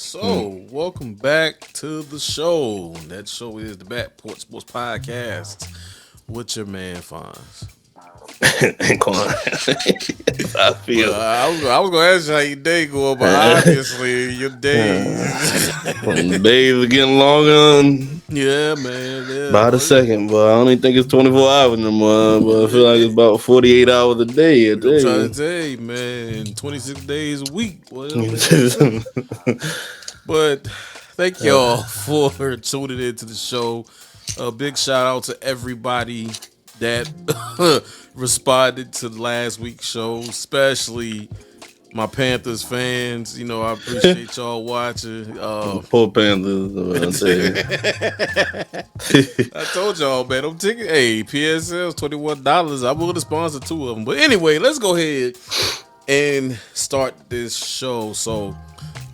So, welcome back to the show. That show is the Porch Sports Podcast with your man Fonz. Ain't going. I feel. I was gonna ask you how your day going, but obviously your days. The days are getting longer Yeah, man. Yeah, by the second, but I don't even think it's 24 hours no more. But I feel like it's about 48 hours a day. I'm trying to tell you, man, 26 days a week. But thank y'all for tuning into the show. A big shout out to everybody that responded to last week's show, especially my Panthers fans. You know, I appreciate y'all watching. Poor Panthers. I told y'all, man, I'm taking PSL's $21. I'm willing to sponsor 2 of them. But anyway, let's go ahead and start this show. So,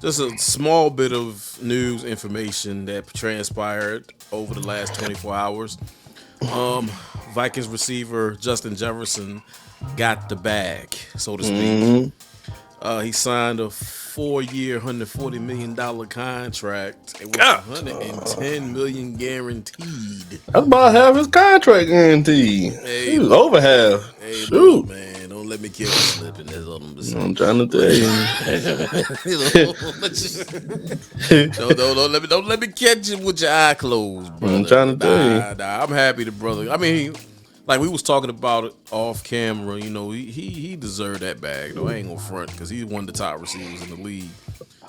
just a small bit of news information that transpired over the last 24 hours. Vikings receiver Justin Jefferson got the bag, so to speak. He signed a 4-year, $140 million contract with $110 million guaranteed. That's about half his contract guaranteed. Hey, over half. Hey, Shoot, look, man, don't let me catch you slipping. That's all I'm saying. I'm trying to tell you. don't let me catch you with your eye closed, brother. I'm trying to tell you. I'm happy the brother. I mean, like we was talking about it off camera. You know, he deserved that bag. Though I ain't gonna front because he's one of the top receivers in the league.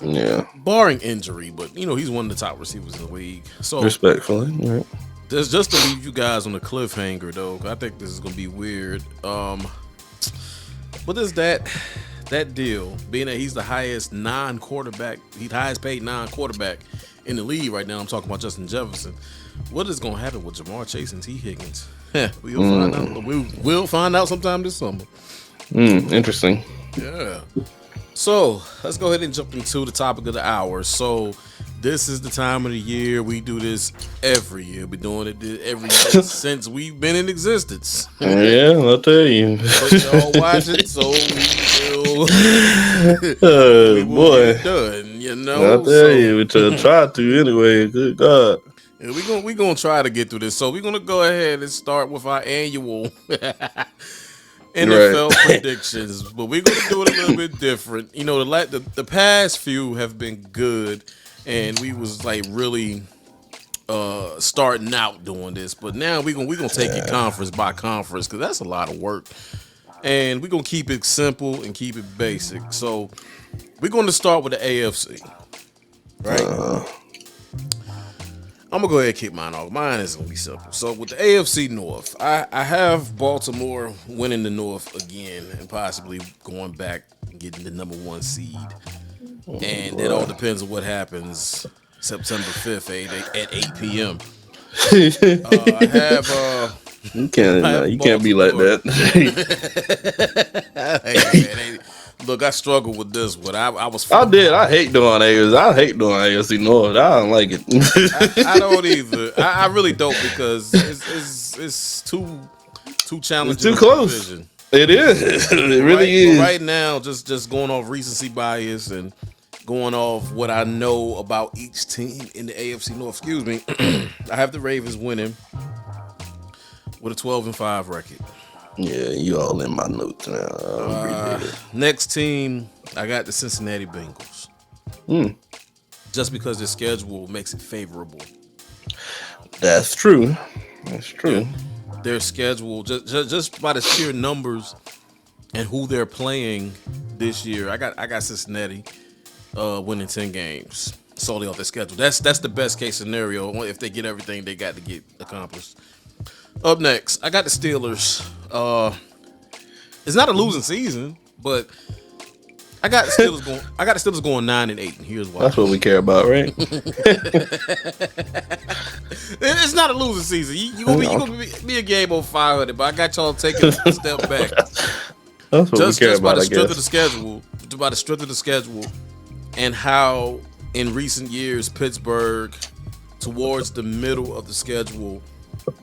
Yeah, barring injury, but you know he's one of the top receivers in the league. So respectfully, right. There's just to leave you guys on a cliffhanger, though. I think this is gonna be weird. But there's that deal, being that he's the highest paid non-quarterback in the league right now. I'm talking about Justin Jefferson. What is gonna happen with Jamar Chase and T. Higgins? We'll find out. We'll find out sometime this summer. Interesting. Yeah. So let's go ahead and jump into the topic of the hour. So this is the time of the year we do this every year. We're doing it every year since we've been in existence. Yeah, I'll tell you. But y'all watch it, so we will boy, get done. You know, I'll tell you. We try to anyway. Good God. Yeah, we're gonna try to get through this. So we're gonna go ahead and start with our annual NFL predictions, but we're gonna do it a little bit different. You know, the past few have been good, and we was like really starting out doing this, but now we're gonna take it conference by conference because that's a lot of work, and we're gonna keep it simple and keep it basic. So we're gonna start with the AFC, right? I'm gonna go ahead and kick mine off. Mine is gonna be simple. So with the AFC North, I have Baltimore winning the North again and possibly going back and getting the number 1 seed. And it all depends on what happens September 5th at 8 p.m. I have you can't be like that. Hey, man, look, I struggled with this one. I hate doing AFC. I hate doing AFC North. I don't like it. I don't either. I really don't because it's too challenging. It's too close. Division. It is. It really is. Right now, just going off recency bias and going off what I know about each team in the AFC North. Excuse me. I have the Ravens winning with a 12-5 record. Yeah, you all in my notes now. Next team, I got the Cincinnati Bengals. Just because their schedule makes it favorable. That's true. That's true. Yeah. Their schedule, just by the sheer numbers and who they're playing this year, I got Cincinnati winning 10 games solely off their schedule. That's the best case scenario if they get everything they got to get accomplished. Up next, I got the Steelers. It's not a losing season, but I got the Steelers going. I got the Steelers going 9-8, and here's why. That's what we care about, right? It's not a losing season. You gonna be a game over 500, but I got y'all taking a step back. That's what we care about. By the strength of the schedule, by the strength of the schedule, and how in recent years Pittsburgh, towards the middle of the schedule,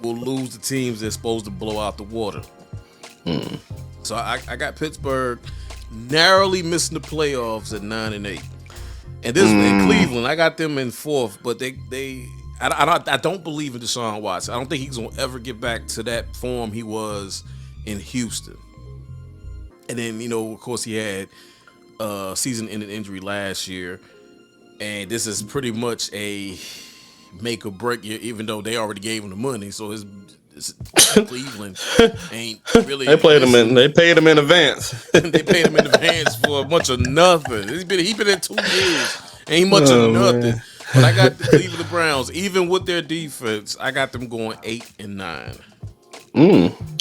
will lose the teams they're supposed to blow out the water. So I got Pittsburgh narrowly missing the playoffs at 9-8. And this in Cleveland, I got them in fourth, but I don't believe in Deshaun Watson. I don't think he's gonna ever get back to that form he was in Houston. And then of course, he had season-ending injury last year, and this is pretty much a make or break year, even though they already gave him the money. So his Cleveland ain't really. They paid him in. They paid him in advance. They paid him in advance for a bunch of nothing. He been in 2 years. Ain't much of nothing. Man. But I got the Cleveland Browns, even with their defense, I got them going 8-9.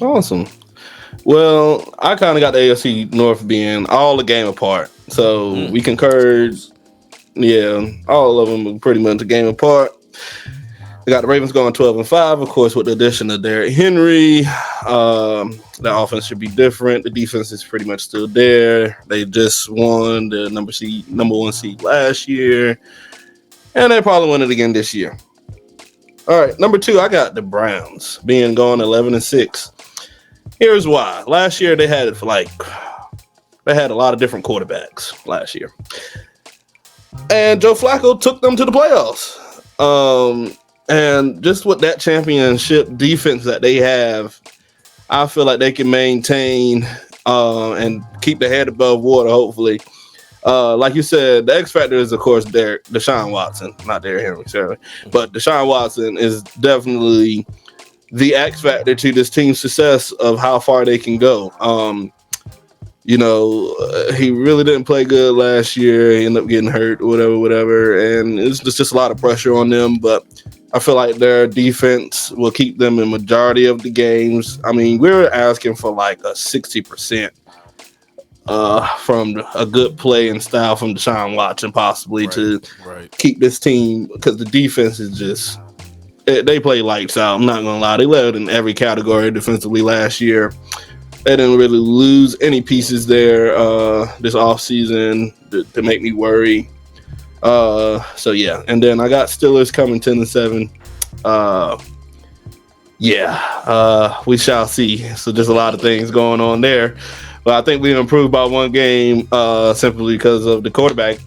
Awesome. Well, I kind of got the AFC North being all a game apart. So we concurred. Yeah, all of them are pretty much a game apart. We got the Ravens going 12-5, of course, with the addition of Derrick Henry. The offense should be different. The defense is pretty much still there. They just won the number 1 seed last year, and they probably win it again this year. All right, number 2, I got the Browns being gone 11-6. Here's why. Last year they had a lot of different quarterbacks last year, and Joe Flacco took them to the playoffs. And just with that championship defense that they have, I feel like they can maintain and keep the head above water, hopefully. Like you said, the X factor is, of course, Deshaun Watson, not Derrick Henry, certainly. But Deshaun Watson is definitely the X factor to this team's success of how far they can go. He really didn't play good last year. He ended up getting hurt, whatever. And it's just a lot of pressure on them. But I feel like their defense will keep them in majority of the games. I mean, we're asking for like a 60% from a good play and style from Deshaun Watson, possibly to keep this team, because the defense is just, they play lights out. I'm not going to lie. They led in every category defensively last year. They didn't really lose any pieces there this offseason to make me worry. So yeah, and then I got Steelers coming 10-7. We shall see. So there's a lot of things going on there, but I think we improved by 1 game simply because of the quarterback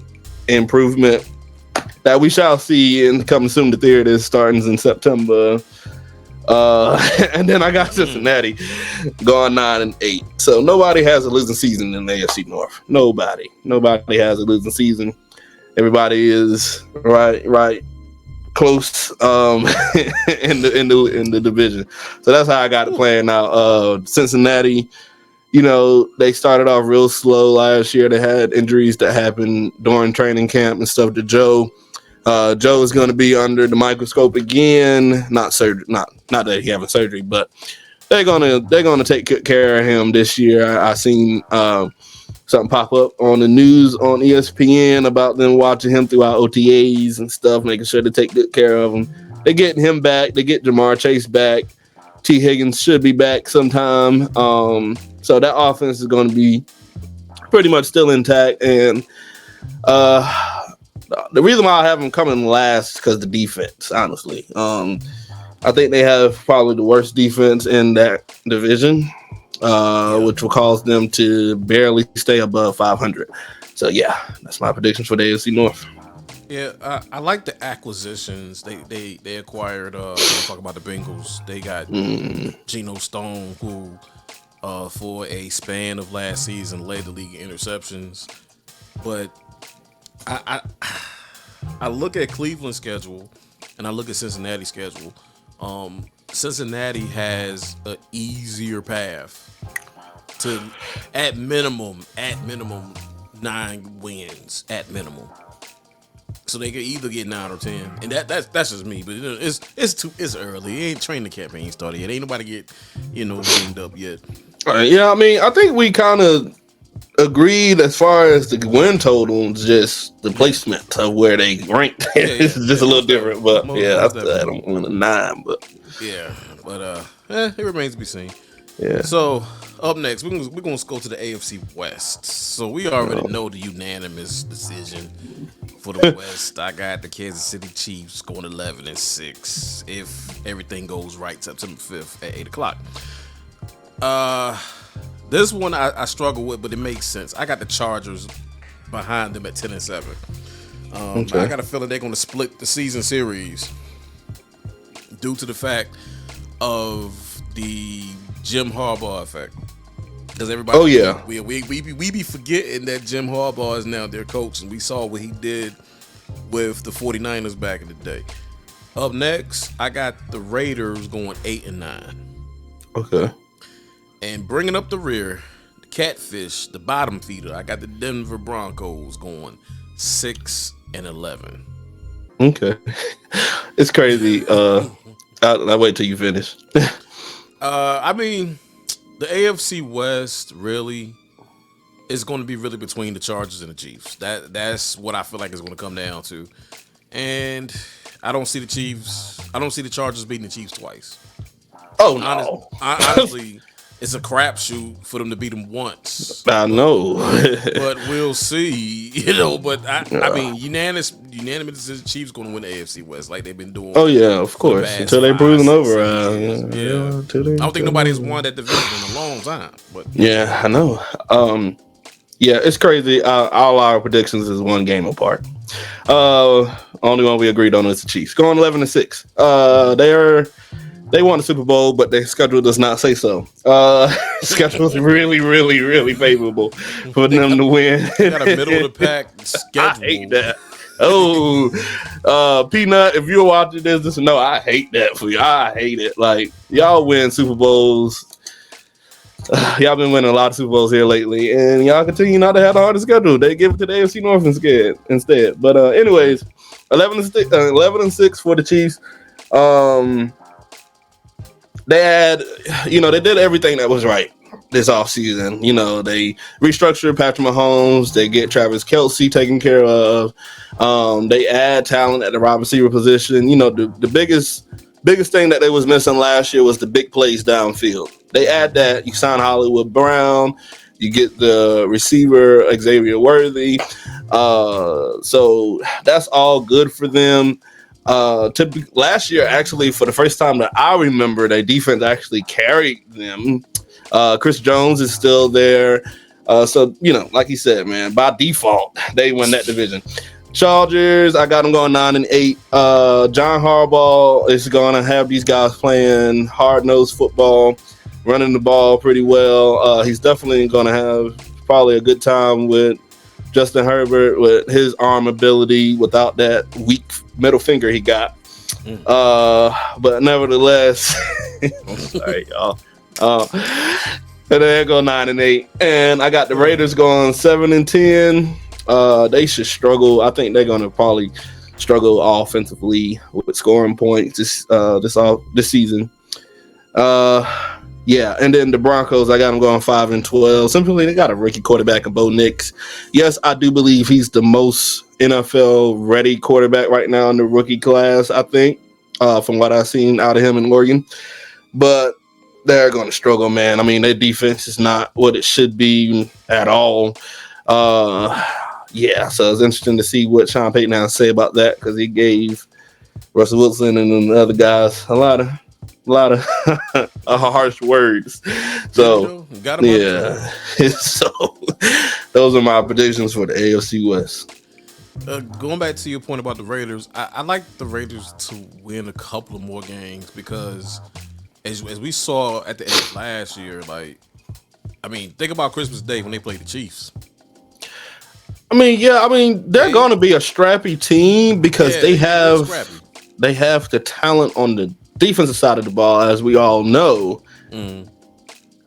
improvement that we shall see and coming soon to theaters starting in September. And then I got Cincinnati going 9-8. So nobody has a losing season in the AFC North. Nobody has a losing season. Everybody is right close in the division. So that's how I got it playing out. Cincinnati, they started off real slow last year. They had injuries that happened during training camp and stuff to Joe. Joe is going to be under the microscope again. Not surgery, not that he having surgery, but they're gonna take good care of him this year. I seen something pop up on the news on ESPN about them watching him throughout OTAs and stuff, making sure to take good care of him. They're getting him back. They get Jamar Chase back. T. Higgins should be back sometime. So that offense is going to be pretty much still intact. And the reason why I have them coming last is because the defense, honestly. I think they have probably the worst defense in that division. Which will cause them to barely stay above 500. So, yeah, that's my prediction for the AFC North. Yeah, I like the acquisitions. They acquired, talk about the Bengals. They got Geno Stone, who for a span of last season led the league in interceptions. But I look at Cleveland's schedule and I look at Cincinnati's schedule. Cincinnati has an easier path to, at minimum 9 wins at minimum. So they could either get 9 or 10, and that's just me. But it's early. It ain't training camp ain't started yet. Ain't nobody get gamed up yet. Yeah, I mean, I think we kind of agreed as far as the win total, just the placement of where they ranked. It's just a little different, but after that, I'm on a 9. But it remains to be seen. Yeah. So up next, we're gonna go to the AFC West. So we already know the unanimous decision for the West. I got the Kansas City Chiefs going 11-6 if everything goes right September 5th at 8:00. This one I struggle with, but it makes sense. I got the Chargers behind them at 10-7. I Okay. got a feeling they're going to split the season series due to the fact of the Jim Harbaugh effect. Because Oh everybody, yeah. we be forgetting that Jim Harbaugh is now their coach, and we saw what he did with the 49ers back in the day. Up next, I got the Raiders going 8-9, Okay. and bringing up the rear, the catfish, the bottom feeder. I got the Denver Broncos going 6-11. Okay. It's crazy. I'll wait till you finish. I mean, the AFC West really is going to be really between the Chargers and the Chiefs. That's what I feel like it's going to come down to. And I don't see the Chiefs. I don't see the Chargers beating the Chiefs twice. Oh no. Honestly, it's a crapshoot for them to beat them once. I know. But we'll see. But I mean, unanimous decision. Chiefs going to win the AFC West like they've been doing. Oh yeah, of For the course. past Until they 5, proven 6, over. 7 years. Yeah. Until I don't think nobody's won that division in a long time. But Yeah, I know. Yeah, it's crazy. All our predictions is one game apart. Only one we agreed on is the Chiefs. Going 11-6. They won the Super Bowl, but their schedule does not say so. Schedule is really, really, really favorable for them to win. they got a middle of the pack schedule. I hate that. Peanut, if you're watching this, just know I hate that for you. I hate it. Like, y'all win Super Bowls. Y'all been winning a lot of Super Bowls here lately, and y'all continue not to have the hardest schedule. They give it to the AFC North instead. But anyways, 11-6 for the Chiefs. They had, they did everything that was right this offseason. They restructured Patrick Mahomes. They get Travis Kelce taken care of. They add talent at the wide receiver position. The biggest thing that they was missing last year was the big plays downfield. They add that. You sign Hollywood Brown. You get the receiver Xavier Worthy. So that's all good for them. Last year, actually, for the first time that I remember, their defense actually carried them. Chris Jones is still there. So, like you said, man, by default, they win that division. Chargers, I got them going 9-8. John Harbaugh is going to have these guys playing hard-nosed football, running the ball pretty well. He's definitely going to have probably a good time with Justin Herbert with his arm ability without that weak middle finger he got. But nevertheless, I'm sorry, y'all. And they go 9-8. And I got the Raiders going 7-10. They should struggle. I think they're going to probably struggle offensively with scoring points this season. Yeah, and then the Broncos, I got them going 5-12. Simply, they got a rookie quarterback in Bo Nix. Yes, I do believe he's the most NFL-ready quarterback right now in the rookie class, I think, from what I've seen out of him in Oregon. But they're going to struggle, man. I mean, their defense is not what it should be at all. Yeah, so it's interesting to see what Sean Payton has to say about that because he gave Russell Wilson and the other guys a lot of harsh words. So yeah, so those are my predictions for the AFC West. Going back to your point about the Raiders, I like the Raiders to win a couple of more games because as we saw at the end of last year, think about Christmas Day when they played the Chiefs. They're going to be a scrappy team because they have the talent on the defensive side of the ball, as we all know.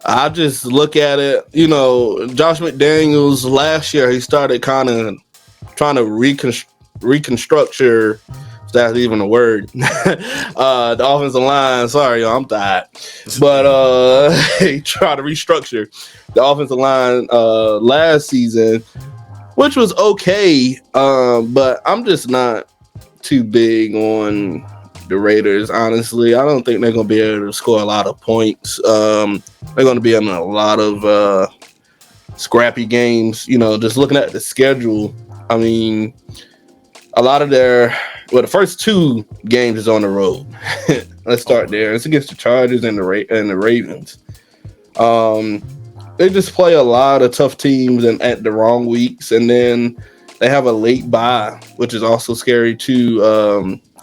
I just look at it, Josh McDaniels last year, he started kind of trying to reconstruct if that's even a word. The offensive line, sorry, y'all, I'm tired. But he tried to restructure the offensive line last season, which was okay. But I'm just not too big on the Raiders, honestly. I don't think they're going to be able to score a lot of points. They're going to be in a lot of scrappy games. Just looking at the schedule, a lot of the first two games is on the road. Let's start there. It's against the Chargers and the Ravens. They just play a lot of tough teams and at the wrong weeks, and then They have a late buy, which is also scary too.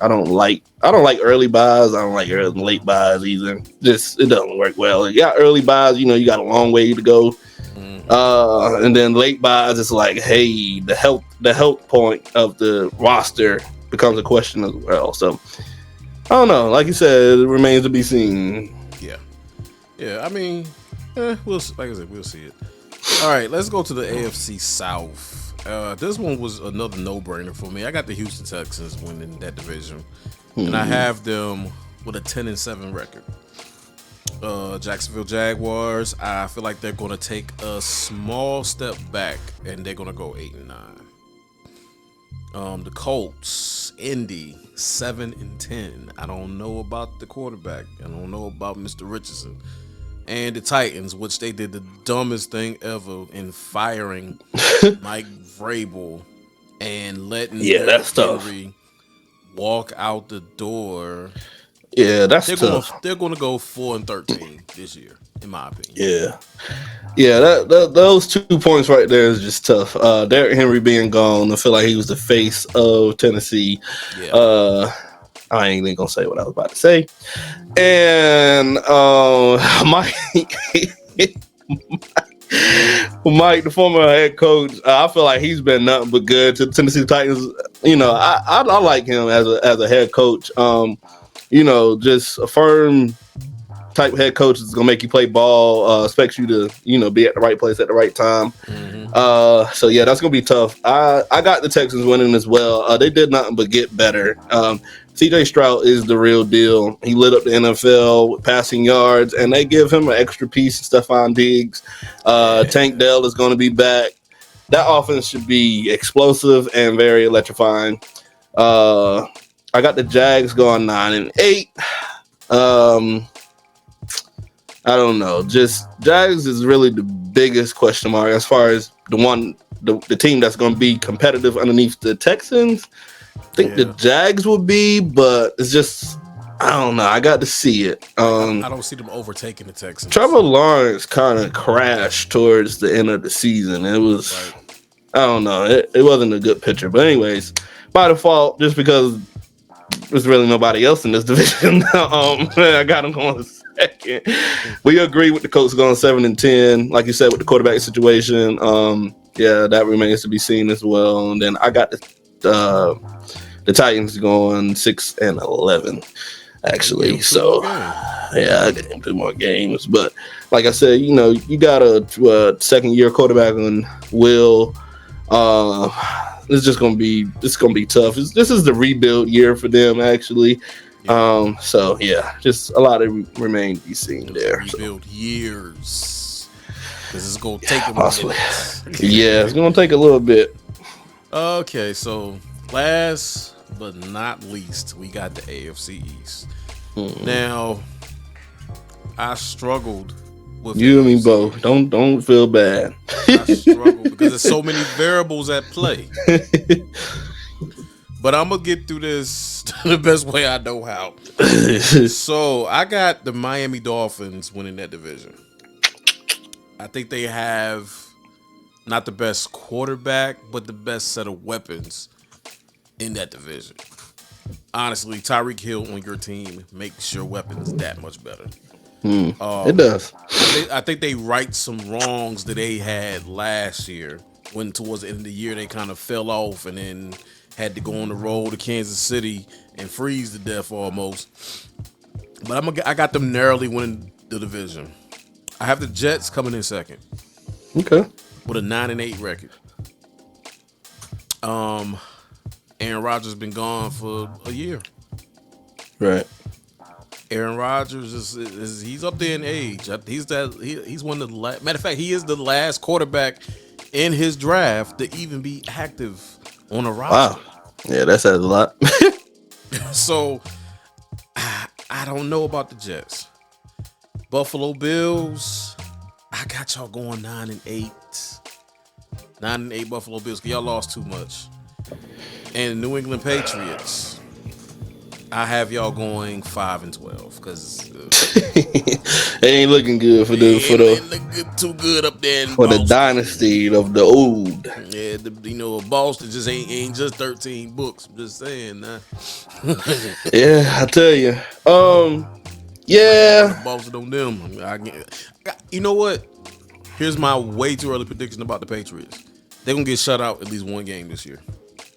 I don't like early buys. I don't like late buys either. Just it doesn't work well. You got early buys, you got a long way to go. And then late buys, it's like, hey, the health point of the roster becomes a question as well. So I don't know. Like you said, it remains to be seen. Yeah. I mean, we'll like I said, we'll see it. All right, let's go to the AFC South. This one was another no-brainer for me. I got the Houston Texans winning that division, and I have them with a 10-7 record. Jacksonville Jaguars, I feel like they're going to take a small step back, and they're going to go 8-9. The Colts, Indy, 7-10. I don't know about the quarterback. I don't know about Mr. Richardson. And the Titans, which they did the dumbest thing ever in firing Mike Vrabel and letting that's Henry walk out the door. Yeah, that's tough. They're going to go 4-13 this year, in my opinion. Yeah. Those 2 points right there is just tough. Derrick Henry being gone, I feel like he was the face of Tennessee. Yeah. I ain't even gonna say what I was about to say. And Mike, the former head coach, I feel like he's been nothing but good to Tennessee Titans. I like him as a head coach. Just a firm type head coach is gonna make you play ball. Expects you to be at the right place at the right time. So yeah, that's gonna be tough. I got the Texans winning as well. They did nothing but get better. CJ Stroud is the real deal. He lit up the NFL with passing yards, and they give him an extra piece. Stephon Diggs, Tank Dell is going to be back. That offense should be explosive and very electrifying. I got the Jags going 9-8. I don't know. Just Jags is really the biggest question mark as far as the team that's going to be competitive underneath the Texans. I think the Jags will be, but it's just, I don't know. I got to see it. I don't see them overtaking the Texans. Trevor Lawrence kind of crashed towards the end of the season. It was, I don't know. It wasn't a good picture. But anyways, by default, just because there's really nobody else in this division, I got them going second. We agree with the Colts going 7-10. Like you said, with the quarterback situation, that remains to be seen as well. And then I got the Titans going 6-11, actually. So, I got 2 more games. But like I said, you got a second-year quarterback on Will. It's gonna be tough. This is the rebuild year for them, actually. So yeah, just a lot of remain to be seen there. Rebuild years. This is gonna take a possibly. Yeah, it's gonna take a little bit. Okay, so last but not least, we got the AFC East. Now, I struggled with you and me both. Don't feel bad. I struggled because there's so many variables at play. But I'm gonna get through this the best way I know how. So I got the Miami Dolphins winning that division. I think they have not the best quarterback, but the best set of weapons in that division. Honestly, Tyreek Hill on your team makes your weapons that much better. It does. I think they right some wrongs that they had last year when towards the end of the year they kind of fell off and then had to go on the road to Kansas City and freeze to death almost. But I got them narrowly winning the division. I have the Jets coming in second. Okay. With a 9-8 record. Aaron Rodgers been gone for a year. Right. Aaron Rodgers he's up there in age. He's one of the matter of fact, he is the last quarterback in his draft to even be active on a roster. Wow. Yeah, that says a lot. So I don't know about the Jets. Buffalo Bills, I got y'all going 9-8. 9-8 Buffalo Bills, because y'all lost too much. And New England Patriots, I have y'all going 5-12 because They ain't looking good for the they ain't look good, too good up there in for the Boston. dynasty of the old. Yeah, Boston just ain't just 13 books. I'm just saying, nah. Yeah, I tell you. The Yeah. Boston on them. You know what? Here's my way too early prediction about the Patriots. They're gonna get shut out at least one game this year.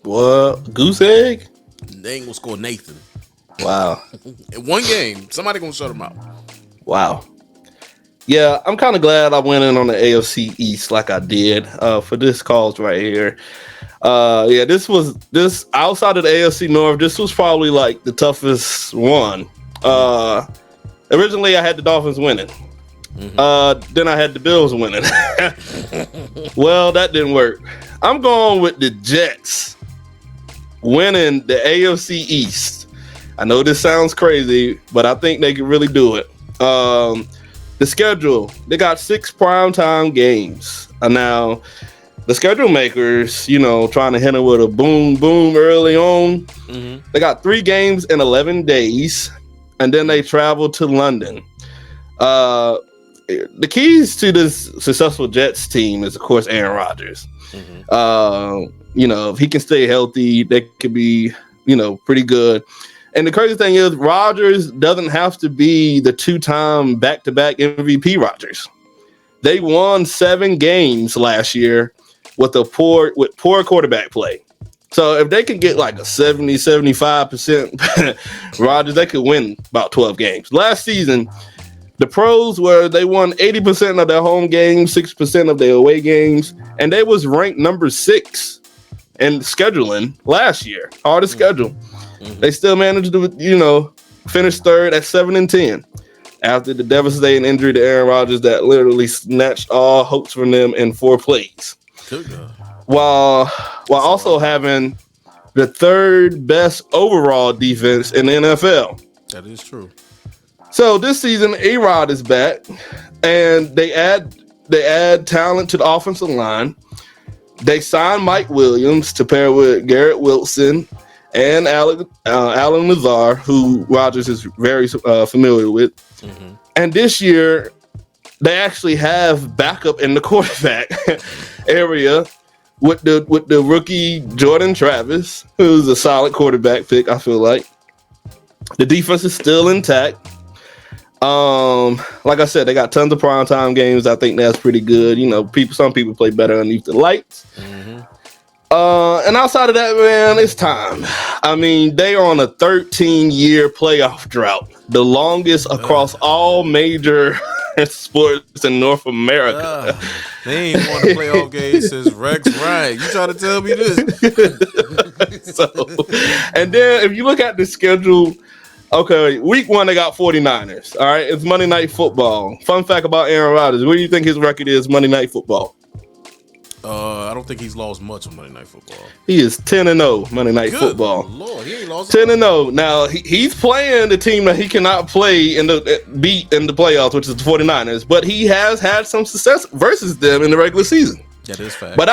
What? Goose egg? They ain't gonna score Nathan. Wow. In one game, somebody gonna shut them out. Wow. Yeah, I'm kind of glad I went in on the AFC East like I did for this cause right here. Yeah, this outside of the AFC North. This was probably like the toughest one. Originally, I had the Dolphins winning. Then I had the Bills winning. Well, that didn't work. I'm going with the Jets winning the AFC East. I know this sounds crazy, but I think they can really do it. The schedule, they got 6 primetime games. Now, the schedule makers, trying to hit it with a boom, boom early on. They got 3 games in 11 days, and then they travel to London. The keys to this successful Jets team is, of course, Aaron Rodgers. If he can stay healthy, they could be, pretty good. And the crazy thing is, Rodgers doesn't have to be the 2-time back-to-back MVP Rodgers. They won 7 games last year with poor quarterback play. So if they can get like a 70-75% Rodgers, they could win about 12 games. Last season, the pros they won 80% of their home games, 6% of their away games, and they was ranked number 6 in scheduling last year. Hardest schedule. They still managed to, finish third at 7-10 after the devastating injury to Aaron Rodgers that literally snatched all hopes from them in 4 plays. Good God. While also having the 3rd best overall defense in the NFL. That is true. So this season, A-Rod is back, and they add talent to the offensive line. They signed Mike Williams to pair with Garrett Wilson and Alan Lazar, who Rodgers is very familiar with. And this year, they actually have backup in the quarterback area with the rookie Jordan Travis, who's a solid quarterback pick, I feel like. The defense is still intact. Like I said, they got tons of primetime games. I think that's pretty good. Some people play better underneath the lights. And outside of that, man, it's time. I mean, they are on a 13-year playoff drought, the longest across all major sports in North America. They ain't won a playoff game since Rex Ryan. You trying to tell me this? And then if you look at the schedule, okay, week 1 they got 49ers. All right, it's Monday Night Football. Fun fact about Aaron Rodgers: what do you think his record is Monday Night Football? I don't think he's lost much on Monday Night Football. He is 10-0 Monday Night Football. Lord, he ain't lost 10-0. Now he's playing the team that he cannot play beat in the playoffs, which is the 49ers. But he has had some success versus them in the regular season. That is fact. But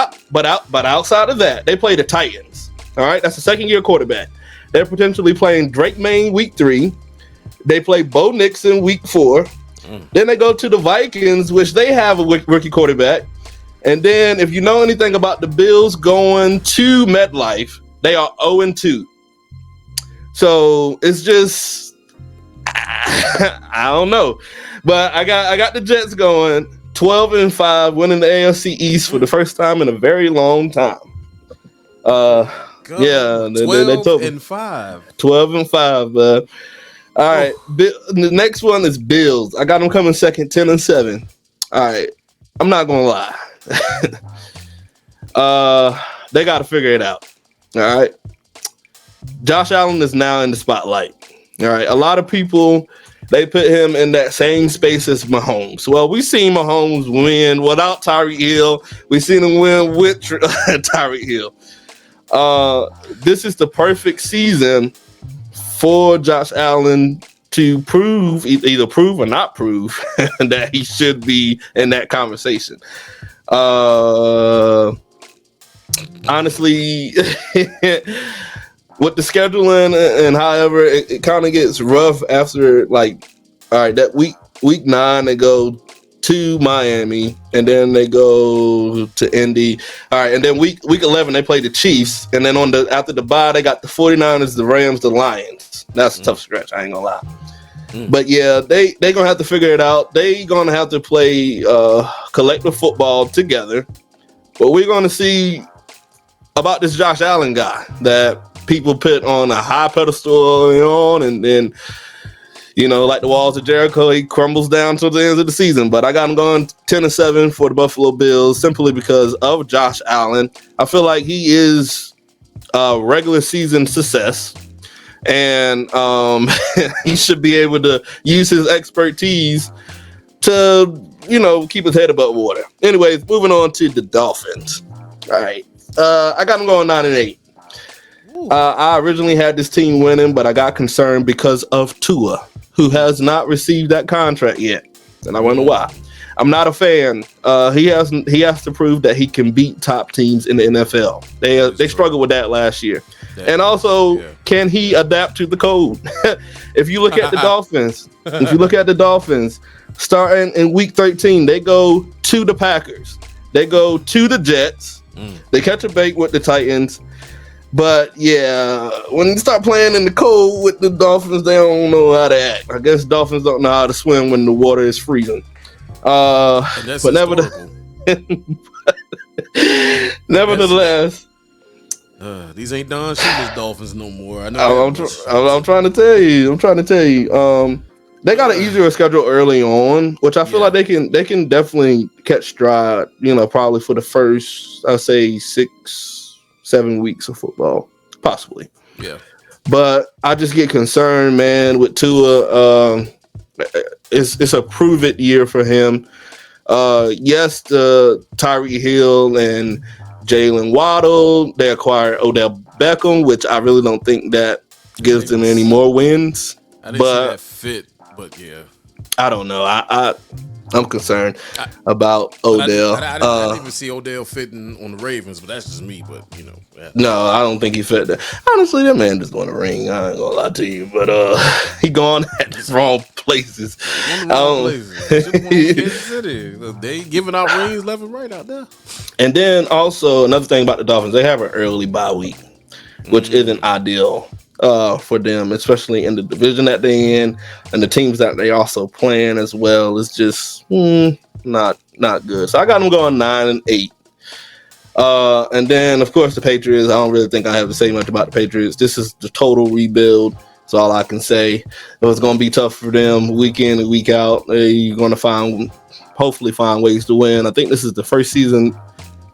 outside of that, they play the Titans. All right, that's the 2nd-year quarterback. They're potentially playing Drake May week 3. They play Bo Nixon week 4. Then they go to the Vikings, which they have a rookie quarterback. And then if you know anything about the Bills going to MetLife, they are 0-2. So it's just, I don't know. But I got the Jets going 12-5, winning the AFC East for the first time in a very long time. Yeah, 12-5. 12-5. All right, the next one is Bills. I got them coming second, 10-7. All right, I'm not gonna lie. They got to figure it out. All right, Josh Allen is now in the spotlight. All right, a lot of people, they put him in that same space as Mahomes. Well, we've seen Mahomes win without Tyreek Hill. We've seen him win with Tyreek Hill. This is the perfect season for Josh Allen to prove, either prove or not prove, that he should be in that conversation. Honestly, with the scheduling and however it kind of gets rough after like, all right, that week 9 they go to Miami and then they go to Indy. All right, and then week 11 they play the Chiefs, and then after the bye they got the 49ers, the Rams, the Lions. That's a tough stretch, I ain't gonna lie. But yeah, they gonna have to figure it out. They gonna have to play collective football together. But we're gonna see about this Josh Allen guy that people put on a high pedestal early on, and then, you know, like the walls of Jericho, he crumbles down to the end of the season. But I got him going 10-7 for the Buffalo Bills simply because of Josh Allen. I feel like he is a regular season success, and he should be able to use his expertise to, you know, keep his head above water. Anyways, moving on to the Dolphins. All right. I got them going 9-8. I originally had this team winning, but I got concerned because of Tua, who has not received that contract yet, and I wonder why. I'm not a fan. He has to prove that he can beat top teams in the NFL. They struggled with that last year, and also can he adapt to the code? If you look at the Dolphins, starting in week 13, they go to the Packers, they go to the Jets, they catch a break with the Titans. But yeah, when you start playing in the cold with the Dolphins, they don't know how to act. I guess Dolphins don't know how to swim when the water is freezing. But nevertheless, these ain't Don Shula's Dolphins no more. I know. I'm trying to tell you. They got an easier schedule early on, which I feel like they can definitely catch stride. You know, probably for the first, I'd say 6-7 weeks of football, possibly. Yeah. But I just get concerned, man, with Tua. It's a prove it year for him. Yes, the Tyreek Hill and Jalen Waddle, they acquired Odell Beckham, which I really don't think that gives them any more wins. I didn't see that fit, but yeah. I don't know. I'm concerned about Odell. I didn't even see Odell fitting on the Ravens, but that's just me. But you know, no, I don't think he fit that. Honestly, that man just won a ring. I ain't gonna lie to you, but he gone at the wrong places. Kansas City. They giving out rings left and right out there. And then also another thing about the Dolphins, they have an early bye week, which isn't ideal for them, especially in the division that they in, and the teams that they also playing as well. It's just not good. So I got them going 9-8. And then of course the Patriots. I don't really think I have to say much about the Patriots. This is the total rebuild. That's all I can say. It was going to be tough for them week in and week out. They're going to hopefully find ways to win. I think this is the first season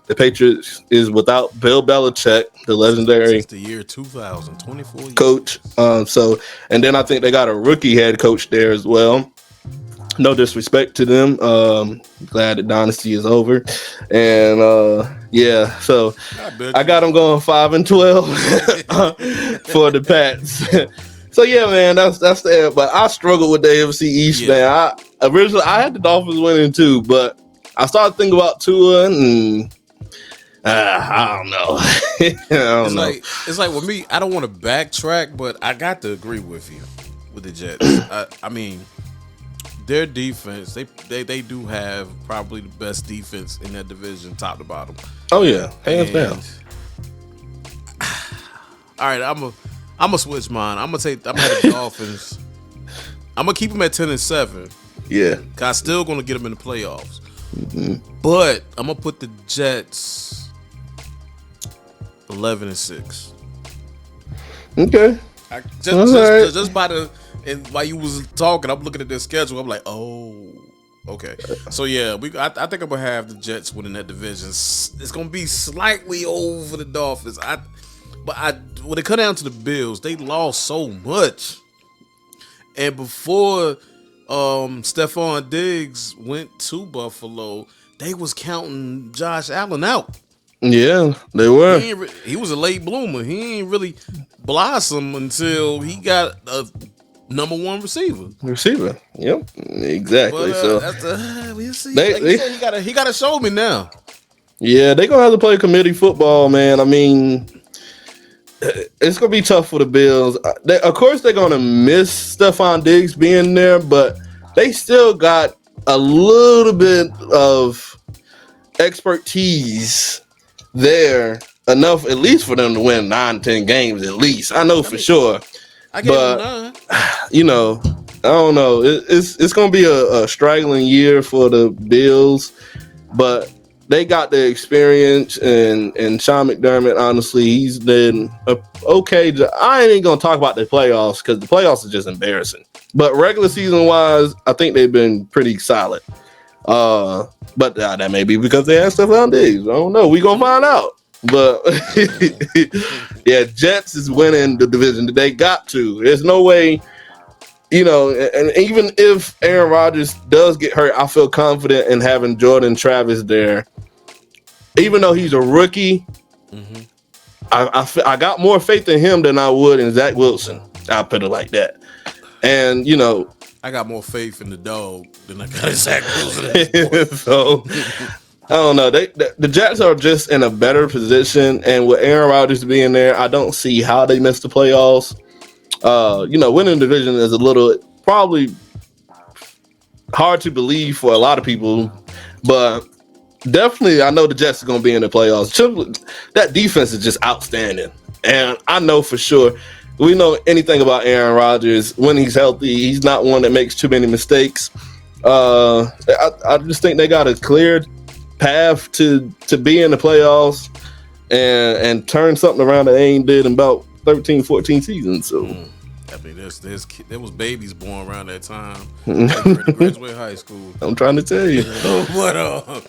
the Patriots is without Bill Belichick, the legendary since the year 2000, 24 years. Coach. And then I think they got a rookie head coach there as well. No disrespect to them. Glad the dynasty is over. And so I got them going 5-12 for the Pats. So yeah, man, that's that. But I struggled with the AFC East, man. Originally I had the Dolphins winning too, but I started thinking about Tua and I don't know. It's like with me, I don't want to backtrack, but I got to agree with you with the Jets. I mean, their defense, they do have probably the best defense in that division, top to bottom. Oh yeah, hands down. All right, I'm gonna switch mine. I'm gonna have the Dolphins. I'm gonna keep them at 10-7. Yeah, 'cause I'm still gonna get them in the playoffs. But I'm gonna put the Jets 11-6. Okay. Just by and while you was talking, I'm looking at their schedule. I'm like, oh, okay. So yeah, I think I'm gonna have the Jets winning that division. It's gonna be slightly over the Dolphins. When it come down to the Bills, they lost so much, and before Stephon Diggs went to Buffalo, they was counting Josh Allen out. Yeah, they were. He was a late bloomer. He ain't really blossom until he got a number one receiver. Yep, exactly. But, we'll see. He got to show me now. Yeah, they gonna have to play committee football, man. I mean, it's gonna be tough for the Bills. Of course, they're gonna miss Stephon Diggs being there, but they still got a little bit of expertise there, enough at least for them to win 9, 10 games at least. I know for sure. I gave them 9. You know, I don't know. It's gonna be a straggling year for the Bills, but they got the experience, and Sean McDermott, honestly, he's been okay. I ain't gonna talk about the playoffs because the playoffs are just embarrassing. But regular season wise, I think they've been pretty solid. But that may be because they had Stephon Diggs. I don't know. We gonna find out. But yeah, Jets is winning the division. They got to. There's no way. You know, and even if Aaron Rodgers does get hurt, I feel confident in having Jordan Travis there. Even though he's a rookie, I got more faith in him than I would in Zach Wilson. I'll put it like that. And, you know, I got more faith in the dog than I got in Zach Wilson. So, I don't know. The Jets are just in a better position. And with Aaron Rodgers being there, I don't see how they miss the playoffs. You know, winning the division is a little probably hard to believe for a lot of people, but definitely I know the Jets are going to be in the playoffs. That defense is just outstanding, and I know for sure. We know anything about Aaron Rodgers. When he's healthy, he's not one that makes too many mistakes. I just think they got a clear path to be in the playoffs and turn something around that they ain't did in about 13, 14 seasons. So I mean, there was babies born around that time. Graduate high school. I'm trying to tell you. But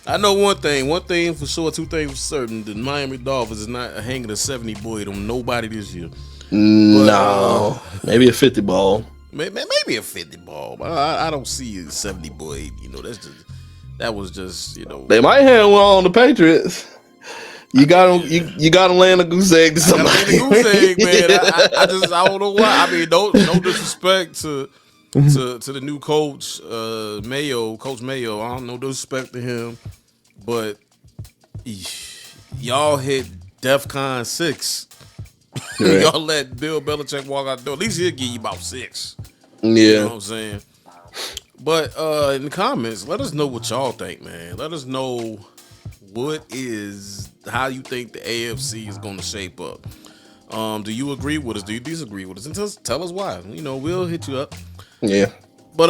I know one thing for sure, 2 things for certain. The Miami Dolphins is not hanging a 70 boy on nobody this year. No, maybe a 50 ball. Maybe a 50 ball, but I don't see a 70 boy. You know, that was just, you know. They might have one on the Patriots. You got to land a goose egg to somebody. Goose egg, man. I don't know why. I mean, no disrespect to the new coach, Mayo, Coach Mayo. I don't know disrespect to him, but y'all hit DEFCON 6. Right. Y'all let Bill Belichick walk out the door. At least he'll give you about 6. Yeah, you know what I'm saying. But in the comments, let us know what y'all think, man. Let us know how you think the AFC is going to shape up. Do you agree with us? Do you disagree with us? And tell us why. You know, we'll hit you up. Yeah. But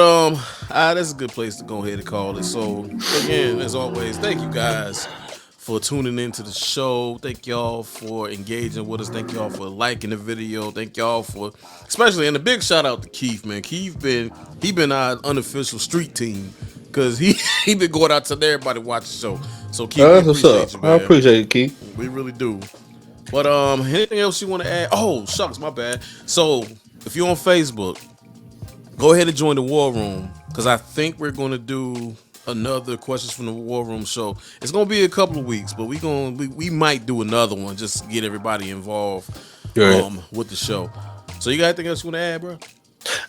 that's a good place to go ahead and call it. So again, as always, thank you guys for tuning into the show. Thank y'all for engaging with us. Thank y'all for liking the video. Thank y'all for, especially, and a big shout out to Keith, man. Keith he been our unofficial street team because he been going out to everybody watch the show. So Keith, that's what's up. You, man. I appreciate it, Keith. We really do. But anything else you want to add? Oh, shucks, my bad. So if you're on Facebook, go ahead and join the War Room because I think we're going to do another Questions from the War Room show. It's going to be a couple of weeks, but we might do another one just to get everybody involved with the show. So you got anything else you want to add, bro?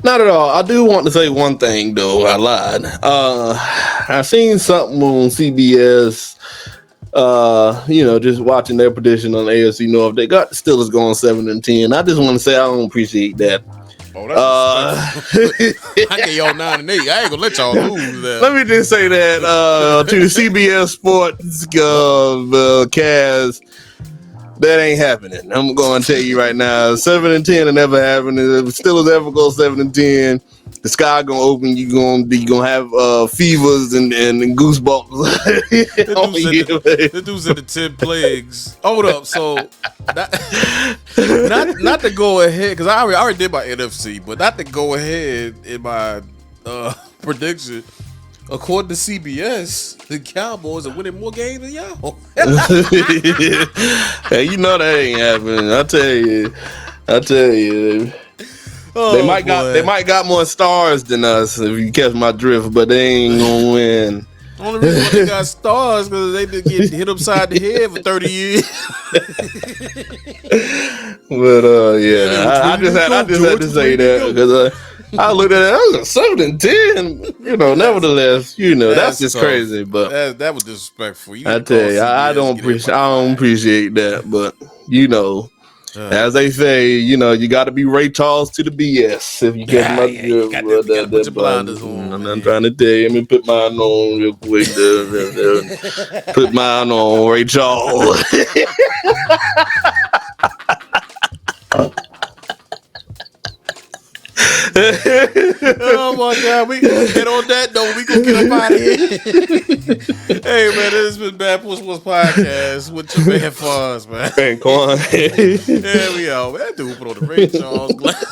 Not at all. I do want to say one thing, though. I lied. I seen something on CBS, you know, just watching their prediction on AFC North. They got the Steelers going 7-10. I just want to say I don't appreciate that. Oh, that's I get y'all 9-8. I ain't gonna let y'all lose that. Let me just say that to the CBS Sports cast, that ain't happening. I'm going to tell you right now, 7-10 will never happen. If the Steelers ever go 7-10, the sky gonna open. You gonna have fevers and goosebumps. The dudes in the 10 plagues. Hold up, so not to go ahead because I already did my NFC, but not to go ahead in my prediction. According to CBS, the Cowboys are winning more games than y'all. Hey, you know that ain't happening. I tell you. Oh, they might got more stars than us if you catch my drift, but they ain't gonna win. Only reason why they got stars because they been getting hit upside the head for 30 years. But yeah, I just had to say that because I looked at it. That was a 7-10. You know, nevertheless, you know that's just tough. Crazy. But that was disrespectful. I tell you, I don't appreciate that. But you know. As they say, you got to be Ray Charles to the BS if you get my you gotta put your blinders on, I'm man. trying to tell you. Let me put mine on real quick. Put mine on, Ray Charles. Oh my God, and on that note, we gonna get up out of here. Hey man, this has been Bad Push What's Podcast with your man Fonz, man. Hey, Quan. Yeah, we out. Man, that dude put on the Ray Charles glass.